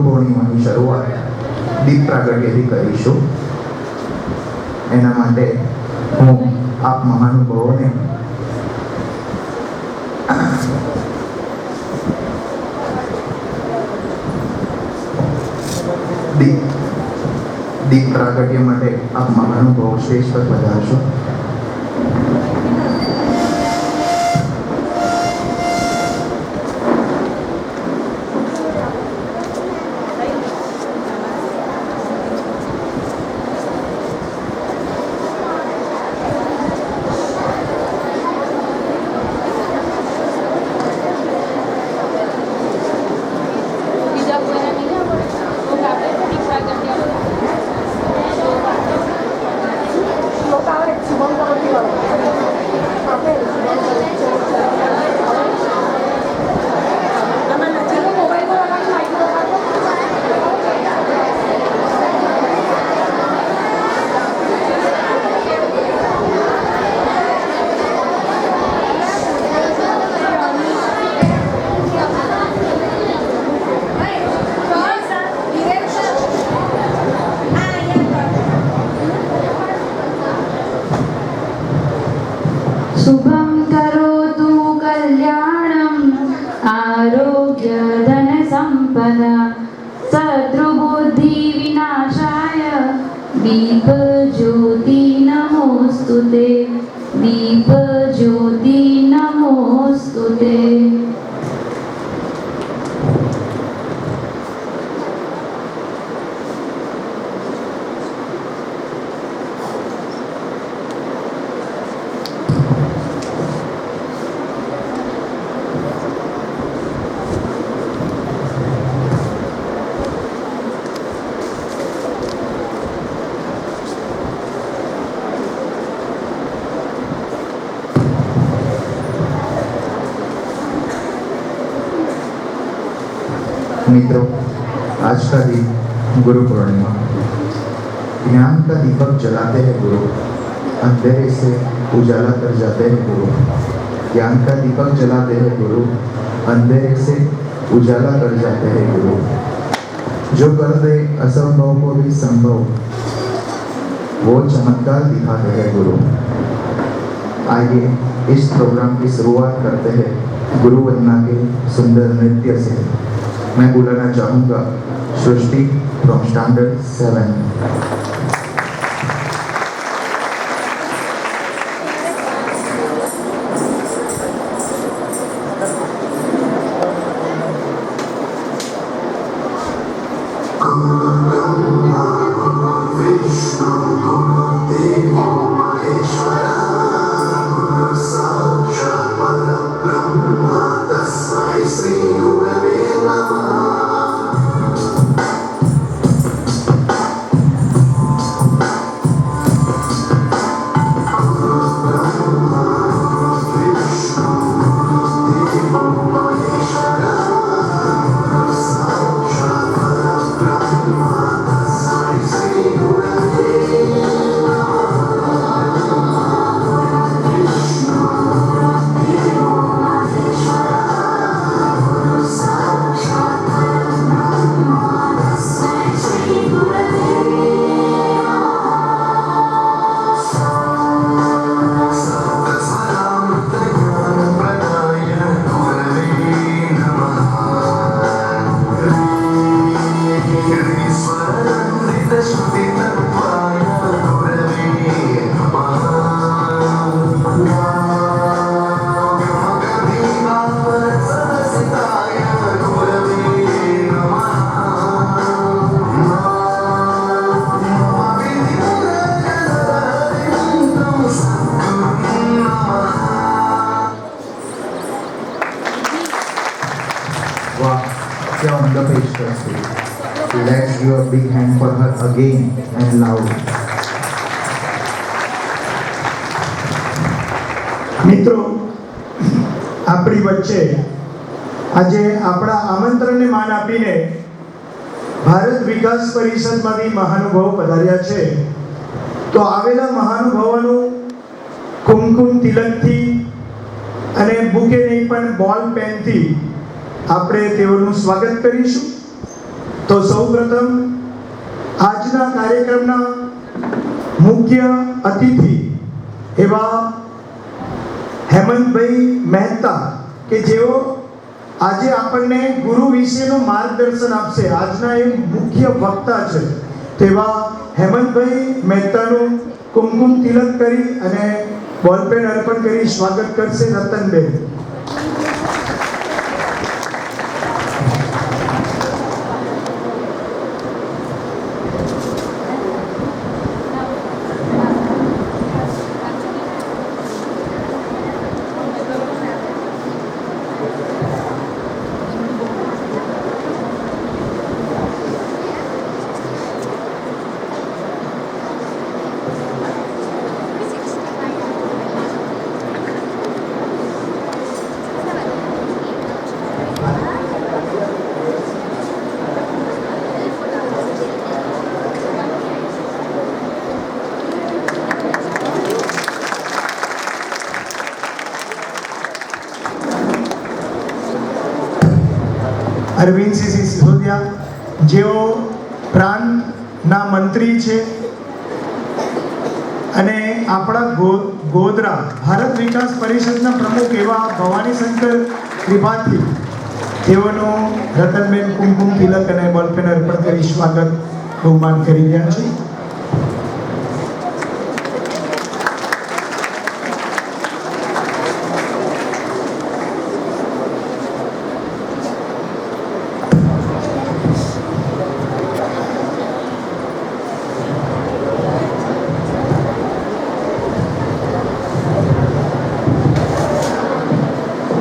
પૂર્ણિમાની શરૂઆત દીપ પ્રાગટ્યથી કરીશું. એના માટે હું આપ મહાનુભાવોને દીપ પ્રાગટ્ય માટે આપ મહાનુભાવો સ્ટેજ પર પધારશો. शुभं करोतु कल्याणं आरोग्य धन संपदा शत्रुबुद्धि विनाशाय दीप ज्योति नमोस्तुते दीप ज्योति नमोस्तुते. मित्रों, आज का दिन गुरु पूर्णिमा. ज्ञान का दीपक जलाते हैं गुरु, अंधेरे से उजाला कर जाते हैं गुरु. ज्ञान का दीपक जलाते हैं गुरु, अंधेरे से उजाला कर जाते हैं गुरु. जो कर दे असंभव को भी संभव, वो चमत्कार दिखाते हैं गुरु. आइए इस प्रोग्राम की शुरुआत करते हैं गुरु वंदना के सुंदर नृत्य से. मैं बुलाना चाहूँगा सृष्टि from standard 7. Let's give a big hand for her again and loud. મિત્રો, આપણી વચ્ચે આજે આપણા આમંત્રણને માન આપીને ભારત વિકાસ પરિષદમાંથી મહાનુભાવો પધાર્યા છે. તો આવેલા મહાનુભાવોનું કુમકુમ તિલકથી અને બુકે નહીં પણ બોલ પેનથી આપણે તેઓનું સ્વાગત કરીશું. તો સૌપ્રથમ આજના કાર્યક્રમના મુખ્ય અતિથિ એવા હેમંતભાઈ મહેતા કે જેઓ આજે આપણને ગુરુ વિશેનું માર્ગદર્શન આપશે, આજના એ મુખ્ય વક્તા છે, તેવા હેમંતભાઈ મહેતાનું કુમકુમ તિલક કરી અને બોલપેન અર્પણ કરી સ્વાગત કરશે રતનબેન. અરવિંદસિંહ સિસોદિયા જેઓ પ્રાંતના મંત્રી છે અને આપણા ગોધરા ભારત વિકાસ પરિષદના પ્રમુખ એવા ભવાની શંકર ત્રિપાઠી, તેઓનું રતનબેન કુમકુમ તિલક અને બોલપેન અર્પણ કરી સ્વાગત બહુમાન કરી રહ્યા છે.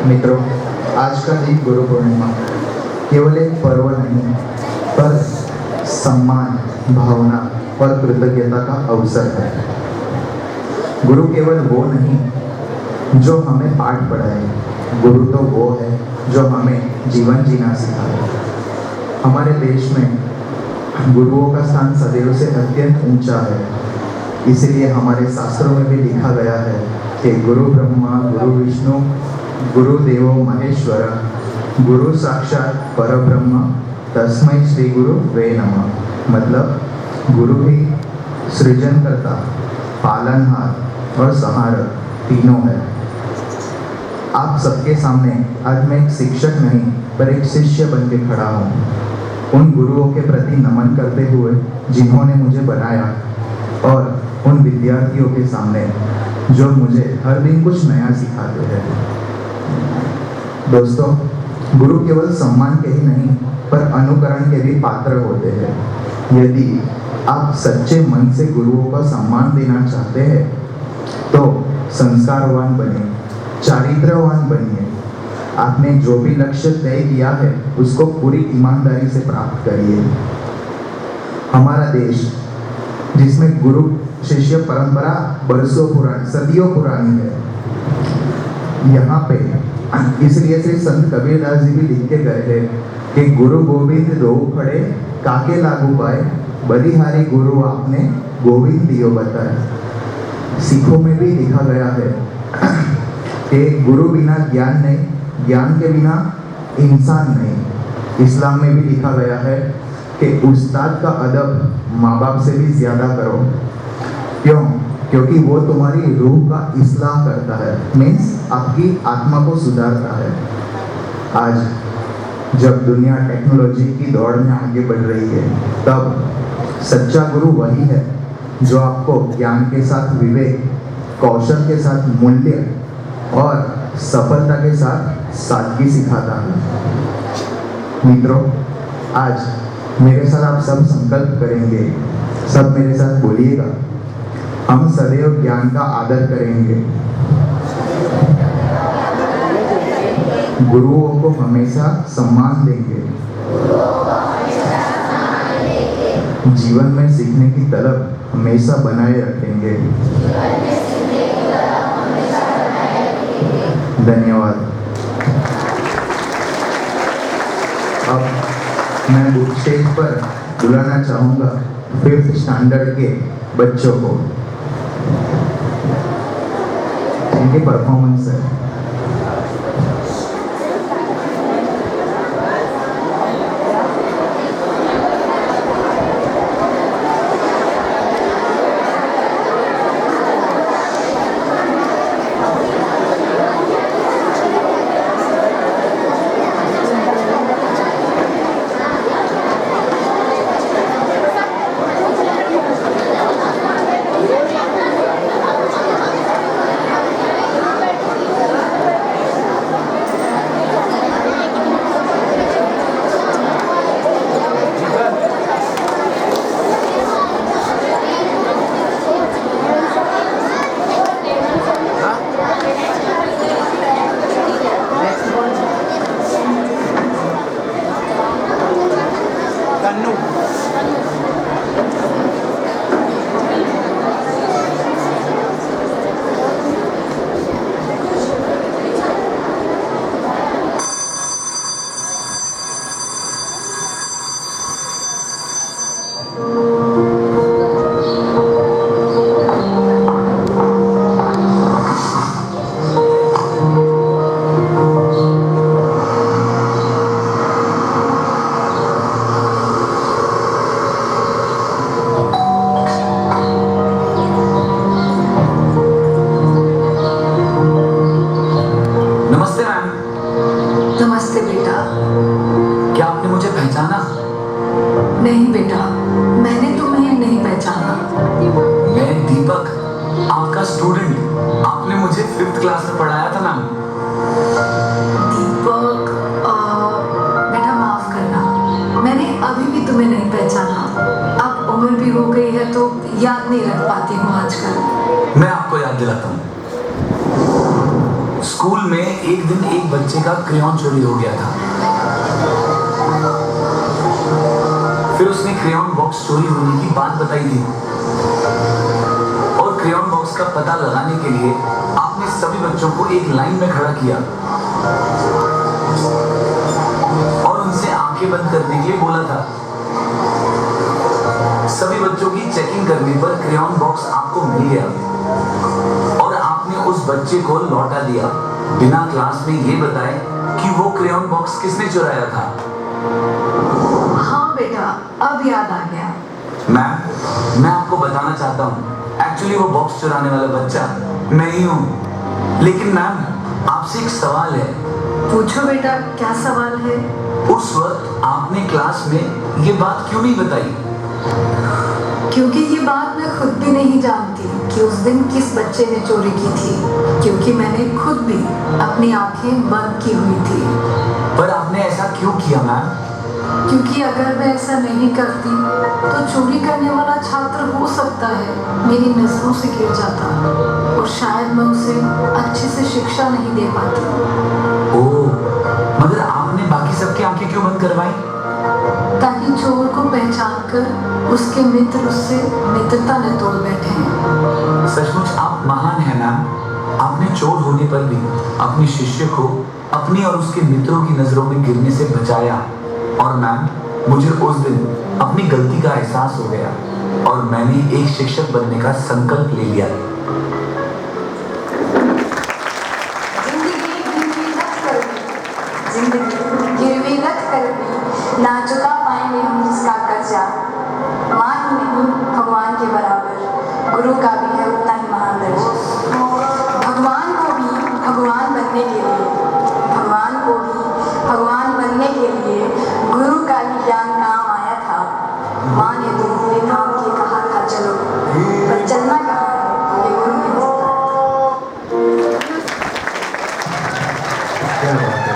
मित्रों, आज का दिन गुरु पूर्णिमा केवल एक पर्व नहीं पर सम्मान, भावना और कृतज्ञता का अवसर है. गुरु केवल वो नहीं जो हमें पाठ पढ़ाए, गुरु तो वो है जो हमें जीवन जीना सिखाए. हमारे देश में गुरुओं का स्थान सदैव से अत्यंत ऊंचा है. इसलिए हमारे शास्त्रों में भी लिखा गया है कि गुरु ब्रह्मा, गुरु विष्णु, गुरुदेवो महेश्वर, गुरु साक्षात परब्रह्म, तस्मै श्री गुरु वे नमः. मतलब गुरु ही सृजनकर्ता, पालनहार और संहारक तीनों है. आप सबके सामने आज मैं एक शिक्षक नहीं पर एक शिष्य बन के खड़ा हूँ. उन गुरुओं के प्रति नमन करते हुए जिन्होंने मुझे बनाया और उन विद्यार्थियों के सामने जो मुझे हर दिन कुछ नया सिखाते हैं. दोस्तों, गुरु केवल सम्मान के ही नहीं पर अनुकरण के भी पात्र होते हैं. यदि आप सच्चे मन से गुरुओं का सम्मान देना चाहते हैं तो संस्कारवान बनिए, चारित्रवान बनिए. आपने जो भी लक्ष्य तय किया है उसको पूरी ईमानदारी से प्राप्त करिए. हमारा देश जिसमें गुरु शिष्य परंपरा बरसों पुरानी, सदियों पुरानी है, यहाँ पे इसलिए से संत कबीरदास जी भी लिख के गए हैं कि गुरु गोविंद दो खड़े काके लागू पाए, बलिहारी गुरु आपने गोविंद दियो बताए. सिखों में भी लिखा गया है कि गुरु बिना ज्ञान नहीं, ज्ञान के बिना इंसान नहीं. इस्लाम में भी लिखा गया है कि उस्ताद का अदब माँ बाप से भी ज्यादा करो. क्यों? क्योंकि वो तुम्हारी रूह का इस्लाह करता है, मीन्स आपकी आत्मा को सुधारता है. आज जब दुनिया टेक्नोलॉजी की दौड़ में आगे बढ़ रही है, तब सच्चा गुरु वही है जो आपको ज्ञान के साथ विवेक, कौशल के साथ मूल्य और सफलता के साथ सादगी सिखाता है. मित्रों, आज मेरे साथ आप सब संकल्प करेंगे. सब मेरे साथ बोलिएगा. हम सदैव ज्ञान का आदर करेंगे, गुरुओं को हमेशा सम्मान देंगे, जीवन में सीखने की तलब हमेशा बनाए रखेंगे. धन्यवाद. अब मैं बुक स्टेज पर बुलाना चाहूँगा 5th स्टैंडर्ड के बच्चों को. इनकी परफॉर्मेंस है. नमस्ते मैम। नमस्ते बेटा। क्या आपने मुझे पहचाना? नहीं बेटा, मैंने तुम्हें नहीं पहचाना। मैं दीपक, आपका स्टूडेंट। आपने मुझे 5th क्लास में पढ़ाया था मैम। दीपक, बेटा माफ करना, मैंने अभी भी तुम्हें नहीं पहचाना। अब उम्र भी हो गई है तो याद नहीं रख पाती हूँ आजकल। मैं आपको याद दिलाता हूँ। स्कूल में एक दिन एक बच्चे का क्रेयॉन चोरी हो गया था। फिर उसने क्रेयॉन बॉक्स चोरी होने की बात बताई थी और क्रेयॉन बॉक्स का पता लगाने के लिए आपने सभी बच्चों को एक लाइन में खड़ा किया और उनसे आंखें बंद करने के लिए बोला था। सभी बच्चों की चेकिंग करने पर क्रेयॉन बॉक्स आपको मिल गया और आपने उस बच्चे को लौटा दिया बिना क्लास में ये बताए कि वो क्रेयॉन बॉक्स किसने चुराया था। हाँ बेटा, अब याद आ गया। मैम, मैं आपको बताना चाहता हूँ, एक्चुअली वो बॉक्स चुराने वाला बच्चा मैं ही हूँ। लेकिन मैम, आपसे एक सवाल है। पूछो बेटा, क्या सवाल है? उस वक्त आपने क्लास में ये बात क्यों नहीं बताई? क्योंकि ये बात मैं खुद भी नहीं जानती कि उस दिन किस बच्चे ने चोरी की थी, क्योंकि मैंने खुद भी अपनी आंखें बंद की हुई थी। पर आपने ऐसा क्यों किया मैम? क्योंकि अगर मैं ऐसा नहीं करती तो चोरी करने वाला छात्र हो सकता है मेरी नजरों से गिर जाता और शायद मैं उसे अच्छे से शिक्षा नहीं दे पाती। ओह, मगर आपने बाकी सबकी आंखें क्यों बंद करवाई? ताकि चोर को पहचान कर उसके मित्र उससे मित्रता न तोड़ बैठे। सचमुच आप महान हैं मैम। आपने चोर होने पर भी अपने शिष्य को अपनी और उसके मित्रों की नजरों में गिरने से बचाया। और मैम, मुझे उस दिन अपनी गलती का एहसास हो गया और मैंने एक शिक्षक बनने का संकल्प ले लिया। जिंदगी गिरवी रख कर भी ना चुका पाएंगे हम जिसका कर्जा। मान ही नहीं भगवान के बराबर, गुरु का भी है उतना ही महान दर्जा। भगवान को भी भगवान बनने के लिए, भगवान को भी भगवान बनने के लिए गुरु का ही ज्ञान काम आया था। माँ ने तो पूरे काम के कहा था चलो, पर चलना कहाँ है ये गुरु ने बताया। क्या बात है।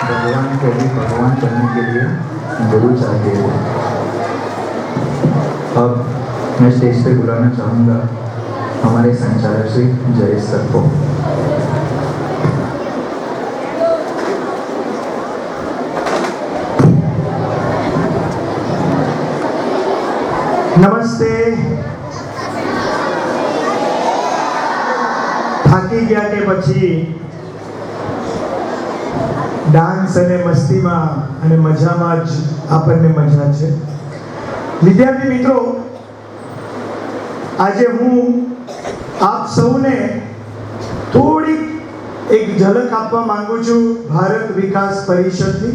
भगवान को भी भगवान बनने के लिए गुरु चाहिए। अब मैं स्टेज पे बुलाना चाहूँगा हमारे संचालक श्री जयेश सर को। નમસ્તે. થાકી ગયા કે પછી ડાન્સ અને મસ્તીમાં અને મજામાં જ આપણને મજા છે. વિદ્યાર્થી મિત્રો, આજે હું આપ સૌને થોડીક એક ઝલક આપવા માંગુ છું ભારત વિકાસ પરિષદની.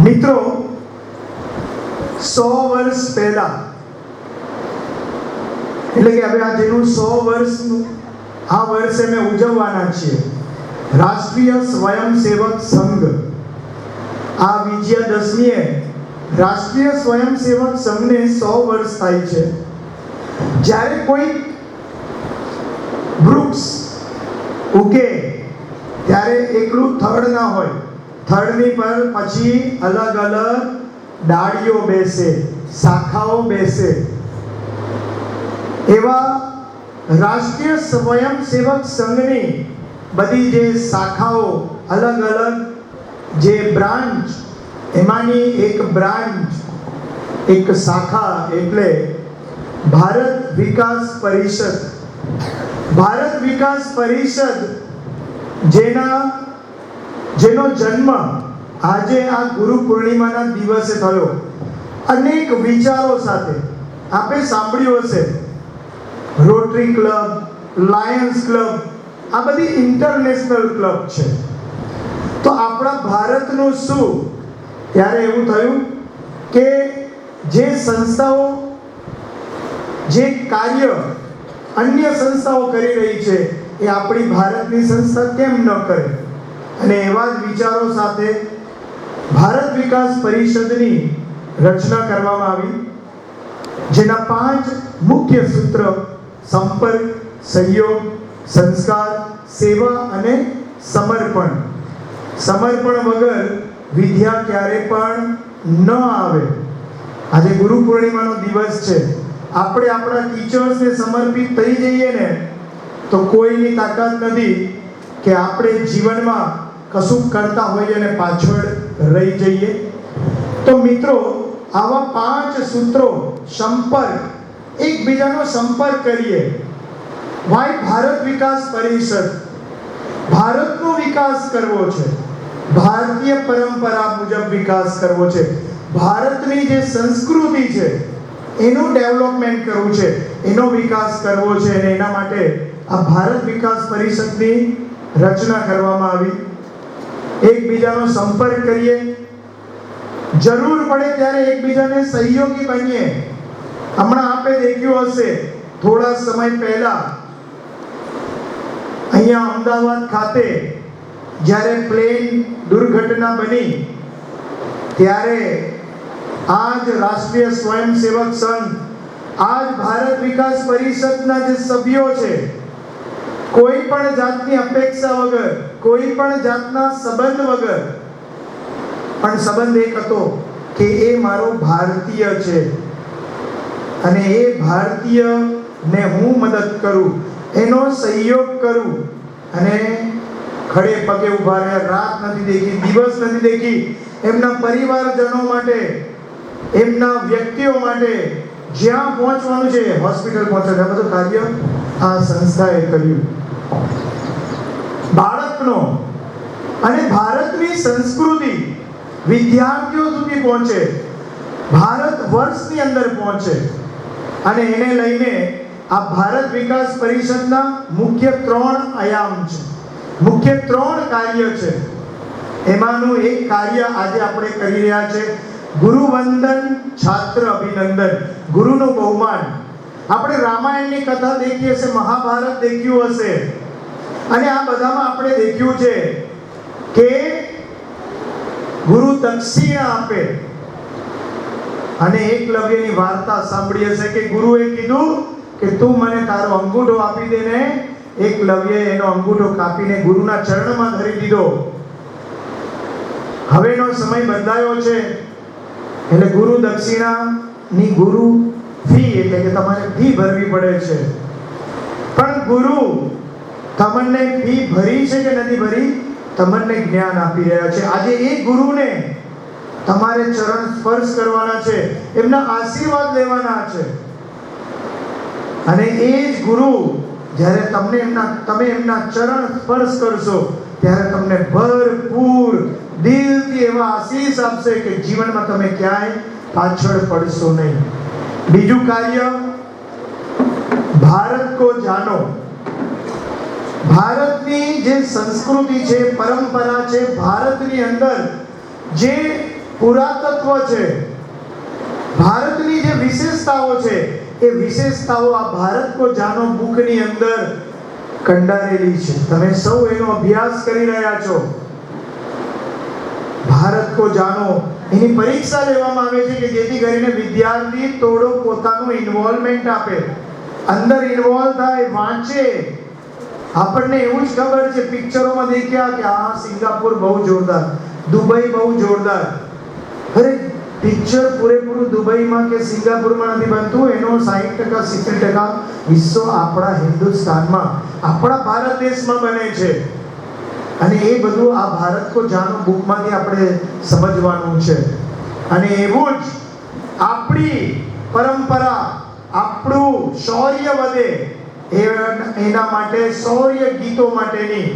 મિત્રો, 100 વર્ષ પહેલા, એટલે કે હવે આ જેનું 100 વર્ષનું આ વર્ષે અમે ઉજવવાના છીએ, રાષ્ટ્રીય સ્વયંસેવક સંઘ, આ વિજયાદશમીએ રાષ્ટ્રીય સ્વયંસેવક સંઘને 100 વર્ષ થાય છે. જ્યારે કોઈ વૃક્ષ ઉગે ત્યારે એકલું થડ ના હોય, થડની પર પછી અલગ અલગ ડાળીઓ બેસે, શાખાઓ બેસે. એવા રાષ્ટ્રીય સ્વયંસેવક સંઘની બધી જે શાખાઓ, અલગ અલગ જે બ્રાન્ચ એમાંની એક બ્રાન્ચ, એક શાખા એટલે ભારત વિકાસ પરિષદ. ભારત વિકાસ પરિષદ જેનો જન્મ આજે આ ગુરુ પૂર્ણિમાના દિવસે થયો. અનેક વિચારો સાથે આપે સાંભળ્યું હશે રોટરી ક્લબ, લાયન્સ ક્લબ, આ બધી ઇન્ટરનેશનલ ક્લબ છે. તો આપણા ભારતનું શું? ત્યારે એવું થયું કે જે સંસ્થાઓ, જે કાર્ય અન્ય સંસ્થાઓ કરી રહી છે એ આપણી ભારતની સંસ્થા કેમ ન કરે? અને એવા જ વિચારો સાથે ભારત વિકાસ પરિષદની રચના કરવામાં આવી, જેના 5 મુખ્ય સૂત્ર સંપર્ક, સહયોગ, સંસ્કાર, સેવા અને સમર્પણ. સમર્પણ વગર વિદ્યા ક્યારે પણ ન આવે. આજે ગુરુ પૂર્ણિમાનો દિવસ છે. આપણે આપણા ટીચર્સને સમર્પિત થઈ જઈએ ને તો કોઈની તાકાત નથી કે આપણે જીવનમાં કશું કરતા હોઈએ અને પાછળ રહી જઈએ. તો મિત્રો, આવા 5 સૂત્રો, સંપર્ક, એકબીજાનો સંપર્ક કરીએ. વાય ભારત વિકાસ પરિષદ? ભારતનો વિકાસ કરવો છે, ભારતીય પરંપરા મુજબ વિકાસ કરવો છે, ભારતની જે સંસ્કૃતિ છે એનું ડેવલપમેન્ટ કરવું છે, એનો વિકાસ કરવો છે. અને એના માટે આ ભારત વિકાસ પરિષદની રચના કરવામાં આવી. એકબીજાનો સંપર્ક કરીએ, જરૂર પડે ત્યારે એકબીજાને સહયોગી બનીએ. હમણાં આપે દેખ્યું હશે થોડા સમય પહેલા અહીંયા અમદાવાદ ખાતે જ્યારે પ્લેન દુર્ઘટના બની ત્યારે આજ રાષ્ટ્રીય સ્વયંસેવક સંઘ, આજ ભારત વિકાસ પરિષદના જે સભ્યો છે, કોઈ પણ જાતની અપેક્ષા વગર, કોઈ પણ જાતના સંબંધ વગર, પણ સંબંધ એક હતો કે એ મારો ભારતીય છે અને એ ભારતીયને હું મદદ કરું, એનો સહયોગ કરું. અને ખડે પગે ઉભા રહ્યા, રાત નથી દેખી, દિવસ નથી દેખી, એમના પરિવારજનો માટે, એમના વ્યક્તિઓ માટે જ્યાં પહોંચવાનું છે હોસ્પિટલ પહોંચવાનું, આ બધું કાર્ય આ સંસ્થાએ કર્યું. બાળકનો અને ભારતની સંસ્કૃતિ વિદ્યાર્થીઓ સુધી પહોંચે, ભારત વર્ષની અંદર પહોંચે. અને એને લઈને આ ભારત વિકાસ પરિષદના મુખ્ય 3 આયામ છે, મુખ્ય 3 કાર્ય છે. એમાંનું એક કાર્ય આજે આપણે કરી રહ્યા છે, ગુરુવંદન છાત્ર અભિનંદન, ગુરુનું બહુમાન. આપણે રામાયણની કથા દેખી હશે, મહાભારત દેખ્યું હશે, અને આ બધામાં આપણે દેખ્યું છે કે ગુરુ દક્ષિણા આપે. અને એકલવ્યની વાર્તા સાંભળી હશે કે ગુરુએ કીધું કે તું મને તારો અંગૂઠો આપી દે ને એકલવ્યએ એનો અંગૂઠો કાપીને ગુરુના ચરણમાં ધરી દીધો. હવેનો સમય બદલાયો છે એટલે ગુરુ દક્ષિણાની ગુરુ ફી એટલે કે તમારે ફી ભરવી પડે છે. પણ ગુરુ તમને ફી ભરી છે કે નથી ભરી? તમને જ્ઞાન આપી રહ્યા છે. આજે એ ગુરુને તમારે ચરણ સ્પર્શ કરવાના છે, એમના આશીર્વાદ લેવાના છે. અને એ જ ગુરુ જ્યારે તમે એમના ચરણ સ્પર્શ કરશો ત્યારે તમને ભરપૂર દિલથી એવા આશીષ આપશે કે જીવનમાં તમે ક્યાંય પાછળ પડશો નહીં. બીજું કાર્ય, ભારત કો જાનો. ભારતની જે સંસ્કૃતિ છે, પરંપરા છે, ભારતની અંદર જે પુરાતત્વ છે, ભારતની જે વિશેષતાઓ છે, એ વિશેષતાઓ આ ભારત કો જાનો બુકની અંદર કંડારેલી છે. તમે સૌ એનો અભ્યાસ કરી રહ્યા છો. ભારત કો જાનો એની પરીક્ષા લેવામાં આવે છે કે જેથી કરીને વિદ્યાર્થી થોડો પોતાનું ઇન્વોલ્વમેન્ટ આપે, અંદર ઇન્વોલ્વ થાય, વાંચે. આપણને એવું જ ખબર છે, પિક્ચરોમાં દેખ્યા કે આ સિંગાપુર બહુ જોરદાર, દુબઈ બહુ જોરદાર. અરે પિક્ચર પૂરેપૂરું દુબઈમાં કે સિંગાપુરમાં નથી બનતું, એનો 60% 70% હિસ્સો આપણા હિન્દુસ્તાનમાં, આપણા ભારત દેશમાં બને છે. અને એ બધું આ ભારત કો જાનો બુકમાંથી આપણે સમજવાનું છે. અને એવું જ આપણી પરંપરા, આપણું શૌર્ય વધે એના માટે શૌર્ય ગીતો માટેની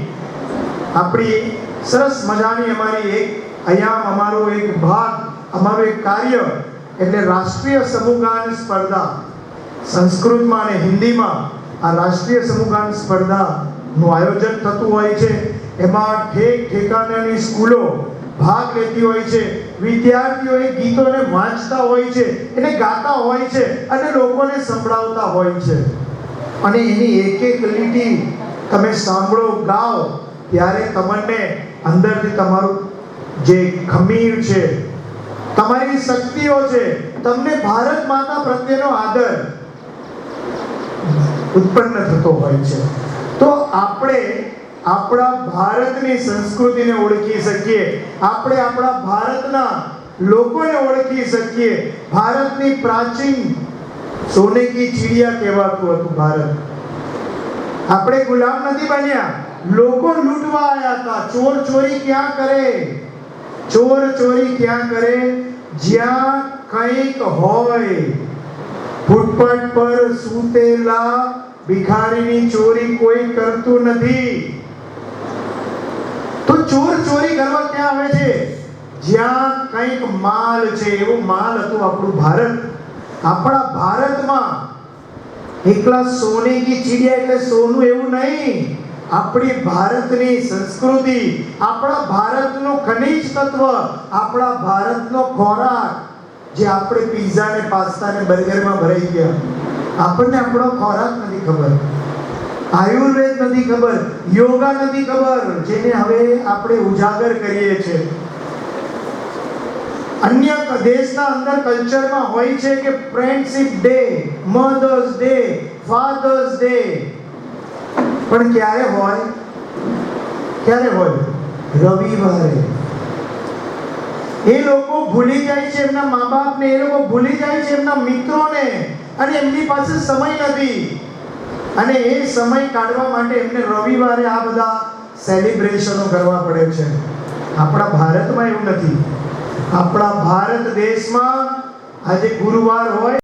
આપણી સરસ મજાની અમારી એક અહીંયા અમારો એક ભાગ, અમારું એક કાર્ય એટલે રાષ્ટ્રીય સમૂહગાન સ્પર્ધા. સંસ્કૃતમાં અને હિન્દીમાં આ રાષ્ટ્રીય સમૂહગાન સ્પર્ધાનું આયોજન થતું હોય છે. એમાં ઠેક ઠેકાણાની સ્કૂલો ભાગ લેતી હોય છે. વિદ્યાર્થીઓ એ ગીતોને વાંચતા હોય છે, એને ગાતા હોય છે અને લોકોને સંભળાવતા હોય છે. અને એની એક એક લીટી તમે સાંભળો, ગાઓ, ત્યારે તમને અંદરથી તમારું જે ખમીર છે, તમારી શક્તિઓ છે, તમને ભારત માતા પ્રત્યેનો આદર ઉત્પન્ન થતો હોય છે. તો આપણે આપણા ભારતની સંસ્કૃતિને ઓળખી શકીએ, આપણે આપણા ભારતના લોકોને ઓળખી શકીએ. ભારતની પ્રાચીન સોને કી ચિડિયા કહેવાતું હતું ભારત. આપણે ગુલામ નથી બન્યા, લોકો લૂંટવા આવ્યા હતા. ચોર ચોરી ક્યાં કરે? ચોર ચોરી ક્યાં કરે? જ્યાં કંઈક હોય. ફૂટપાથ પર સૂતેલા ભિખારીની ચોરી કોઈ કરતું નથી. તો ચોર ચોરી કરવા ક્યાં આવે છે? જ્યાં કંઈક માલ છે. એવો માલ હતું આપણું ભારત. આપણા ભારતમાં એકલા સોને કી ચિડિયા એટલે સોનું એવું નહીં. આપણી ભારતની સંસ્કૃતિ, આપણા ભારતનું ખનિજ તત્વ, આપણા ભારતનો ખોરાક, જે આપણે પિઝા ને પાસ્તા ને બર્ગરમાં ભરાઈ ગયા. આપણને આપણો ખોરાક નથી ખબર, આયુર્વેદ નથી ખબર, યોગા નથી ખબર, જેને હવે આપણે ઉજાગર કરીએ છીએ. અન્ય દેશના અંદર કલ્ચરમાં હોય છે કે friendship day, mother's day, father's day, પણ ક્યારે હોય? ક્યારે હોય? રવિવારે. એ લોકો ભૂલી જાય છે એમના મા બાપને, એ લોકો ભૂલી જાય છે એમના મિત્રોને, અને એમની પાસે સમય નથી. અને એ સમય કાઢવા માટે એમને રવિવારે આ બધા સેલિબ્રેશનો કરવા પડે છે. આપણા ભારતમાં એવું નથી. આપણા ભારત દેશમાં આજે ગુરુવાર હોય